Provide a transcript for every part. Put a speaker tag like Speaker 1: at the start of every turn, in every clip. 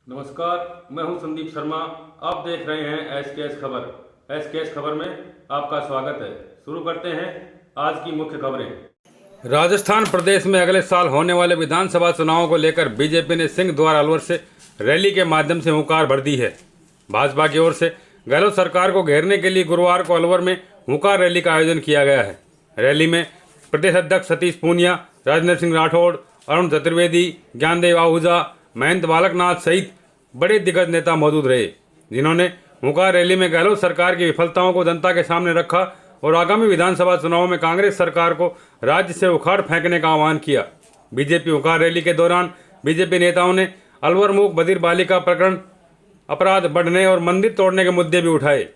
Speaker 1: नमस्कार, मैं हूं संदीप शर्मा। आप देख रहे हैं एसकेएस खबर। एसकेएस खबर में आपका स्वागत है। शुरू करते हैं आज की मुख्य खबरें। राजस्थान प्रदेश में अगले साल होने वाले विधानसभा चुनावों को लेकर बीजेपी ने सिंह द्वार अलवर से रैली के माध्यम से हुंकार भर दी है। भाजपा की ओर से गहलोत सरकार को घेरने के लिए गुरुवार को अलवर में हुंकार रैली का आयोजन किया गया है। रैली में प्रदेश अध्यक्ष सतीश पूनिया, राजेंद्र सिंह राठौड़, अरुण चतुर्वेदी, ज्ञानदेव आहूजा, मयंत बालकनाथ सहित बड़े दिग्गज नेता मौजूद रहे, जिन्होंने हुंकार रैली में गहलोत सरकार की विफलताओं को जनता के सामने रखा और आगामी विधानसभा चुनाव में कांग्रेस सरकार को राज्य से उखाड़ फेंकने का आह्वान किया। बीजेपी हुंकार रैली के दौरान बीजेपी नेताओं ने अलवर मूक बधिर बालिका प्रकरण, अपराध बढ़ने और मंदिर तोड़ने के मुद्दे भी उठाए।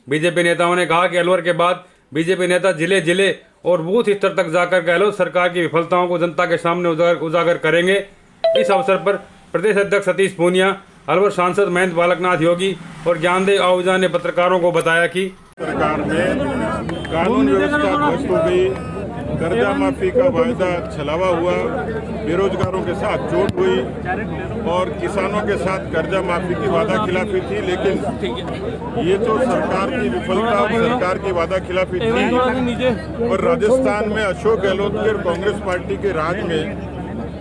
Speaker 1: बीजेपी नेताओं ने कहा कि अलवर के बाद बीजेपी नेता जिले जिले और बूथ स्तर तक जाकर गहलोत सरकार की विफलताओं को जनता के सामने उजागर करेंगे। इस अवसर पर प्रदेश अध्यक्ष सतीश पूनिया, अलवर सांसद मयंत बालकनाथ योगी और ज्ञानदेव आहूजा ने पत्रकारों को बताया कि
Speaker 2: सरकार में कानून व्यवस्था ध्वस्त हो गई, कर्जा माफी का वायदा छलावा हुआ, बेरोजगारों के साथ चोट हुई और किसानों के साथ कर्जा माफी की वादा खिलाफी थी। लेकिन ये तो सरकार की विफलता और सरकार की वादा खिलाफी थी। और राजस्थान में अशोक गहलोत के और कांग्रेस पार्टी के राज में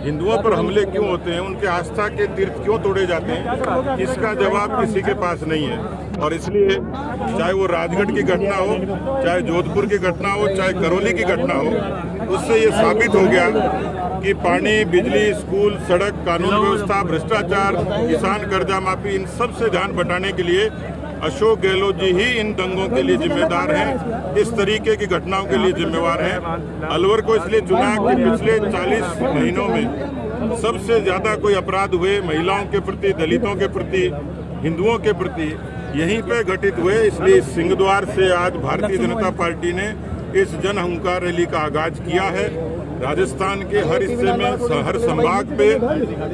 Speaker 2: हिंदुओं पर हमले क्यों होते हैं, उनके आस्था के तीर्थ क्यों तोड़े जाते हैं, इसका जवाब किसी के पास नहीं है। और इसलिए चाहे वो राजगढ़ की घटना हो, चाहे जोधपुर की घटना हो, चाहे करौली की घटना हो, उससे ये साबित हो गया कि पानी, बिजली, स्कूल, सड़क, कानून व्यवस्था, भ्रष्टाचार, किसान कर्जा माफी, इन सब से ध्यान बटाने के लिए अशोक गहलोत जी ही इन दंगों के लिए जिम्मेदार हैं, इस तरीके की घटनाओं के लिए जिम्मेवार हैं। अलवर को इसलिए चुना कि पिछले 40 महीनों में सबसे ज्यादा कोई अपराध हुए महिलाओं के प्रति, दलितों के प्रति, हिंदुओं के प्रति यहीं पे घटित हुए। इसलिए सिंहद्वार से आज भारतीय जनता पार्टी ने इस जन हुंकार रैली का आगाज किया है। राजस्थान के हर हिस्से में, हर संभाग पे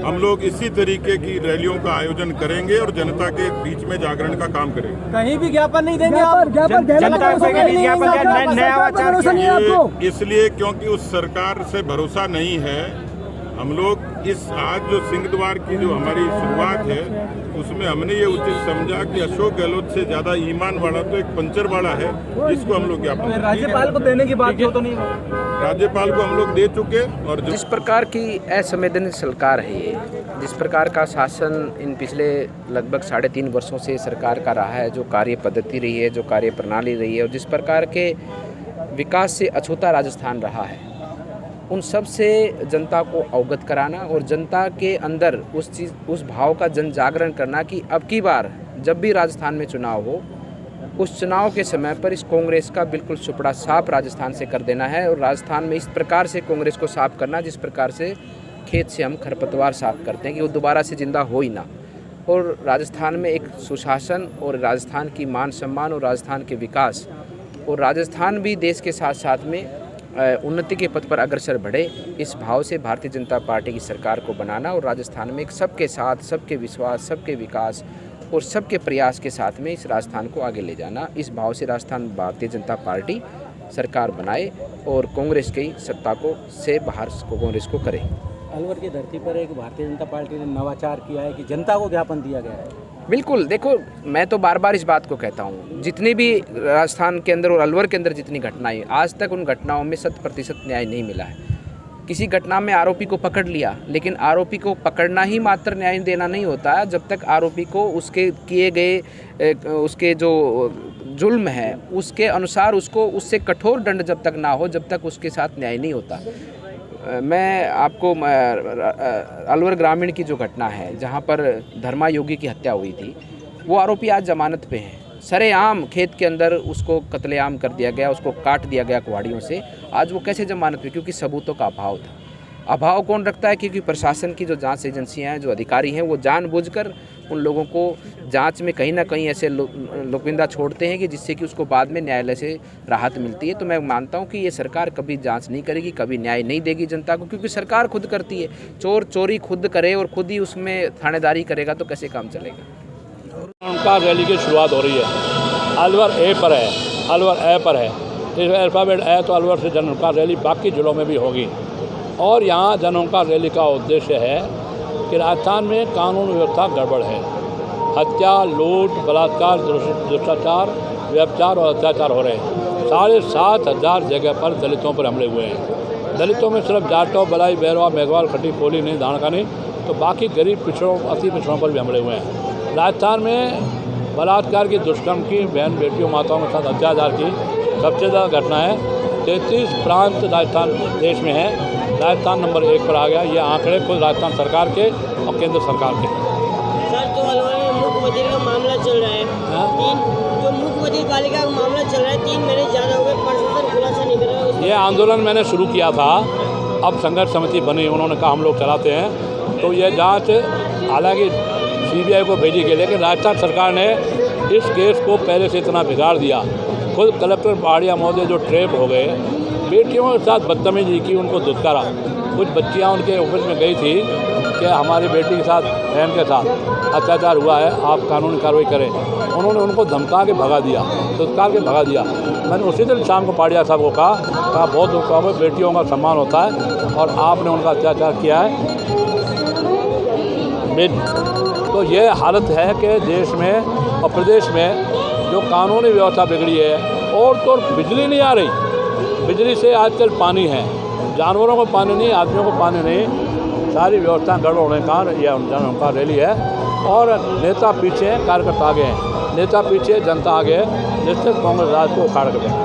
Speaker 2: हम लोग इसी तरीके की रैलियों का आयोजन करेंगे और जनता के बीच में जागरण का काम करेंगे।
Speaker 3: कहीं भी ज्ञापन नहीं देंगे आप? जनता को
Speaker 2: इसलिए क्योंकि उस सरकार से भरोसा नहीं है। हम लोग इस आज जो सिंह द्वार की जो हमारी शुरुआत है, उसमें हमने ये उचित समझा कि अशोक गहलोत से ज्यादा ईमान वाला तो एक पंचर वाला है, जिसको हम लोग ज्ञापन
Speaker 3: राज्यपाल को देने की बात तो नहीं,
Speaker 2: राज्यपाल को हम लोग दे चुके। और
Speaker 4: जिस प्रकार की असंवेदनशील सरकार है ये, जिस प्रकार का शासन इन पिछले लगभग 3.5 वर्षों से सरकार का रहा है, जो कार्य पद्धति रही है, जो कार्य प्रणाली रही है और जिस प्रकार के विकास से अछूता राजस्थान रहा है, उन सब से जनता को अवगत कराना और जनता के अंदर उस भाव का जन जागरण करना कि अब की बार जब भी राजस्थान में चुनाव हो, उस चुनाव के समय पर इस कांग्रेस का बिल्कुल सुपड़ा साफ राजस्थान से कर देना है। और राजस्थान में इस प्रकार से कांग्रेस को साफ करना जिस प्रकार से खेत से हम खरपतवार साफ करते हैं कि वो दोबारा से जिंदा हो ही ना। और राजस्थान में एक सुशासन और राजस्थान की मान सम्मान और राजस्थान के विकास और राजस्थान भी देश के साथ साथ में उन्नति के पथ पर अग्रसर बढ़े, इस भाव से भारतीय जनता पार्टी की सरकार को बनाना और राजस्थान में एक सबके साथ, सबके विश्वास, सबके विकास और सबके प्रयास के साथ में इस राजस्थान को आगे ले जाना, इस भाव से राजस्थान भारतीय जनता पार्टी सरकार बनाए और कांग्रेस की सत्ता को से बाहर कांग्रेस को करे।
Speaker 3: अलवर की धरती पर एक भारतीय जनता पार्टी ने नवाचार किया है कि जनता को ज्ञापन दिया गया है।
Speaker 4: बिल्कुल, देखो मैं तो बार बार इस बात को कहता हूँ, जितनी भी राजस्थान के अंदर और अलवर के अंदर जितनी घटनाएं, आज तक उन घटनाओं में 100% न्याय नहीं मिला है। किसी घटना में आरोपी को पकड़ लिया, लेकिन आरोपी को पकड़ना ही मात्र न्याय देना नहीं होता है, जब तक आरोपी को उसके किए गए उसके जो जुल्म है उसके अनुसार उसको उससे कठोर दंड जब तक ना हो, जब तक उसके साथ न्याय नहीं होता। मैं आपको अलवर ग्रामीण की जो घटना है, जहाँ पर धर्मा योगी की हत्या हुई थी, वो आरोपी आज जमानत पे हैं। सरेआम खेत के अंदर उसको कत्लेआम कर दिया गया, उसको काट दिया गया कुहाड़ियों से। आज वो कैसे जमानत पे? क्योंकि सबूतों का अभाव था। अभाव कौन रखता है? क्योंकि प्रशासन की जो जांच एजेंसियां हैं, जो अधिकारी हैं, वो जानबूझकर उन लोगों को जांच में कहीं ना कहीं ऐसे लोकविंदा छोड़ते हैं कि जिससे कि उसको बाद में न्यायालय से राहत मिलती है। तो मैं मानता हूं कि ये सरकार कभी जांच नहीं करेगी, कभी न्याय नहीं देगी जनता को, क्योंकि सरकार खुद करती है। चोर चोरी खुद करे और खुद ही उसमें थानेदारी करेगा तो कैसे काम चलेगा।
Speaker 5: उनका रैली की शुरुआत हो रही है। अलवर ए पर है, अलवर ए पर है, इस अल्फ़ाबेट ए तो अलवर से जन हुंकार रैली बाकी जिलों में भी होगी। और यहाँ जन हुंकार रैली का उद्देश्य है कि राजस्थान में कानून व्यवस्था गड़बड़ है। हत्या, लूट, बलात्कार, दुष्टाचार, व्यभिचार और अत्याचार हो रहे हैं। 7,500 जगह पर दलितों पर हमले हुए हैं। दलितों में सिर्फ जाटों, बलाई, बैरवा, मेघवाल, खट्टी, कोली नहीं, धाणका नहीं, तो बाकी गरीब पिछड़ों, अति पिछड़ों पर भी हमले हुए हैं। राजस्थान में बलात्कार की, दुष्कर्म की, बहन बेटियों, माताओं के साथ अत्याचार की सबसे ज़्यादा घटना है। 33 प्रांत राजस्थान देश में है। राजस्थान नंबर 1 पर आ गया। ये आंकड़े खुद राजस्थान सरकार के और केंद्र सरकार के।
Speaker 6: सर, जो अलवर में मुख्यमंत्री का मामला चल रहा है, जो मुख्यमंत्री पालिका का मामला चल रहा है, 3 महीने ज़्यादा हो गए, प्रशासन खुलासा नहीं कर रहा है।
Speaker 5: ये आंदोलन मैंने शुरू किया था, अब संघर्ष समिति बनी, उन्होंने कहा हम लोग चलाते हैं। तो ये जांच हालांकि CBI को भेजी गई, लेकिन राजस्थान सरकार ने इस केस को पहले से इतना बिगाड़ दिया। खुद कलेक्टर पहाड़िया महोदय जो ट्रैप हो गए, बेटियों के साथ बदतमीजी की, उनको दुत्कारा। कुछ बच्चियां उनके ऑफिस में गई थी कि हमारी बेटी के साथ, बहन के साथ अत्याचार हुआ है, आप कानूनी कार्रवाई करें। उन्होंने उनको धमका के भगा दिया, दुत्कार के भगा दिया। मैंने उसी दिन शाम को पहाड़िया साहब को कहा बहुत दुख हुआ, बेटियों का सम्मान होता है और आपने उनका अत्याचार किया है। तो ये हालत है कि देश में और प्रदेश में जो कानूनी व्यवस्था बिगड़ी है। और तो बिजली नहीं आ रही, बिजली से आजकल पानी है, जानवरों को पानी नहीं, आदमियों को पानी नहीं, सारी व्यवस्था गड़बड़ होने का यह उनका रैली है। और नेता पीछे हैं, कार्यकर्ता आगे हैं, नेता पीछे, जनता आगे है। निश्चित कांग्रेस राज को उखाड़ कर दें।